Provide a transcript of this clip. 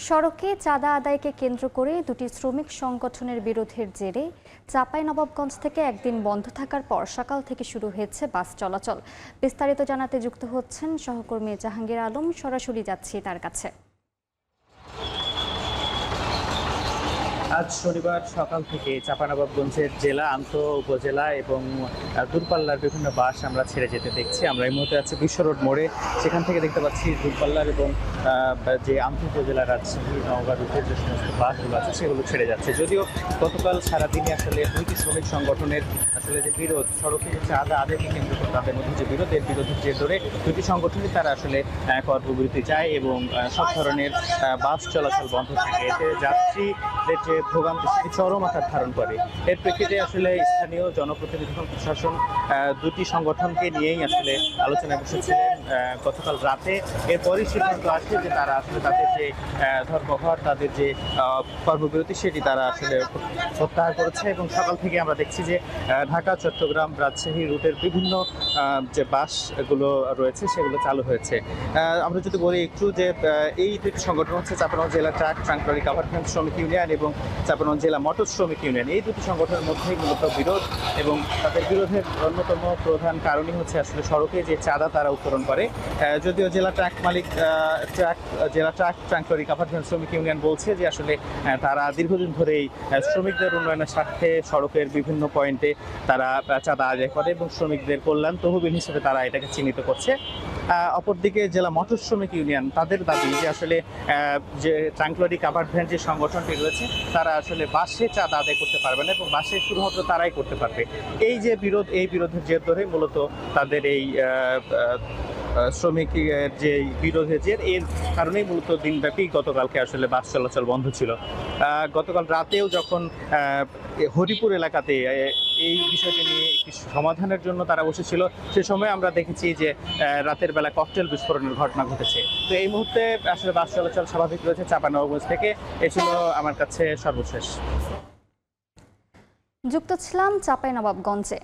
সড়কে চাঁদা আদায়কে কেন্দ্র করে দুটি শ্রমিক সংগঠনের বিরোধের জেরে চাঁপাইনবাবগঞ্জ থেকে একদিন বন্ধ থাকার পর সকাল থেকে শুরু হয়েছে বাস চলাচল। বিস্তারিত জানাতে যুক্ত হচ্ছেন সহকর্মী জাহাঙ্গীর আলম। সরাসরি যাচ্ছি তার কাছে। আজ শনিবার সকাল থেকে চাঁপাইনবাবগঞ্জের জেলা, উপজেলা এবং দূরপাল্লার বিভিন্ন বাস আমরা ছেড়ে যেতে দেখছি। আমরা এই মুহূর্তে আছি বিশ্ব রোড মোড়ে। সেখান থেকে দেখতে পাচ্ছি দূরপাল্লার এবং যে উপজেলা রাজশাহী নওগাঁ রুটের যে সমস্ত বাসগুলো আছে সেগুলো ছেড়ে যাচ্ছে। যদিও গতকাল সারাদিনে আসলে দুইটি শ্রমিক সংগঠনের আসলে যে বিরোধ, সড়কে চাঁদা আদায়কে কেন্দ্র করে তাদের মধ্যে যে বিরোধ, এর বিরোধের জের ধরে দুটি সংগঠনই তারা আসলে কর্মবিরতি চায় এবং সব ধরনের বাস চলাচল বন্ধ থাকে। এতে যাত্রীদের যে ভোগান্তি সেটি চরম আকার ধারণ করে। এর প্রেক্ষিতে আসলে স্থানীয় জনপ্রতিনিধি এবং প্রশাসন দুটি সংগঠনকে নিয়েই আসলে আলোচনায় বসেছিলেন গতকাল রাতে। এরপরই সিদ্ধান্ত আসে যে তারা আসলে তাদের যে ধর্মঘট, তাদের যে কর্মবিরতি সেটি তারা আসলে প্রত্যাহার করেছে। এবং সকাল থেকে আমরা দেখছি যে ঢাকা, চট্টগ্রাম, রাজশাহী রুটের বিভিন্ন যে বাসগুলো রয়েছে সেগুলো চালু হয়েছে। আমরা যদি বলি একটু যে এই দুটি সংগঠন হচ্ছে চাঁপাইনবাবগঞ্জ জেলা ট্রাক ট্রাঙ্কলরি কাভার্ড ভ্যান শ্রমিক ইউনিয়ন এবং চাঁপাইনবাবগঞ্জ জেলা মোটর শ্রমিক ইউনিয়ন। এই দুটি সংগঠনের মধ্যেই মূলত বিরোধ, এবং তাদের বিরোধের অন্যতম প্রধান কারণই হচ্ছে আসলে সড়কে যে চাঁদা তারা উত্তোলন করে। যদিও জেলা ট্রাক ট্রাঙ্কলরি কাভার্ড ভ্যান শ্রমিক ইউনিয়ন বলছে যে আসলে তারা দীর্ঘদিন ধরেই শ্রমিকদের উন্নয়নের স্বার্থে সড়কের বিভিন্ন পয়েন্টে তারা চাঁদা আদায় করে এবং শ্রমিকদের কল্যাণ তহবিল হিসেবে তারা এটাকে চিহ্নিত করছে। অপরদিকে জেলা মোটর শ্রমিক ইউনিয়ন, তাদের দাবি যে আসলে যে ট্রাঙ্কলরি কাভার্ড ভ্যান যে সংগঠনটি রয়েছে তারা আসলে বাসে চাঁদা আদায় করতে পারবে না এবং বাসে শুধুমাত্র তারাই করতে পারবে। এই যে বিরোধ, এই বিরোধের জের ধরে মূলত তাদের এই শ্রমিকের যে বিরোধের জের, এর কারণেই মূলত দিনব্যাপী গতকালকে আসলে বাস চলাচল বন্ধ ছিল। গতকাল রাতেও যখন হরিপুর এলাকাতে এই বিষয়টি নিয়ে একটি সমাধানের জন্য তারা বসেছিল, সে সময় আমরা দেখেছি যে রাতের বেলা ককটেল বিস্ফোরণের ঘটনা ঘটেছে। তো এই মুহূর্তে আসলে বাস চলাচল স্বাভাবিক রয়েছে চাঁপাইনবাবগঞ্জ থেকে। এ ছিল আমার কাছে সর্বশেষ। যুক্ত ছিলাম চাঁপাইনবাবগঞ্জে।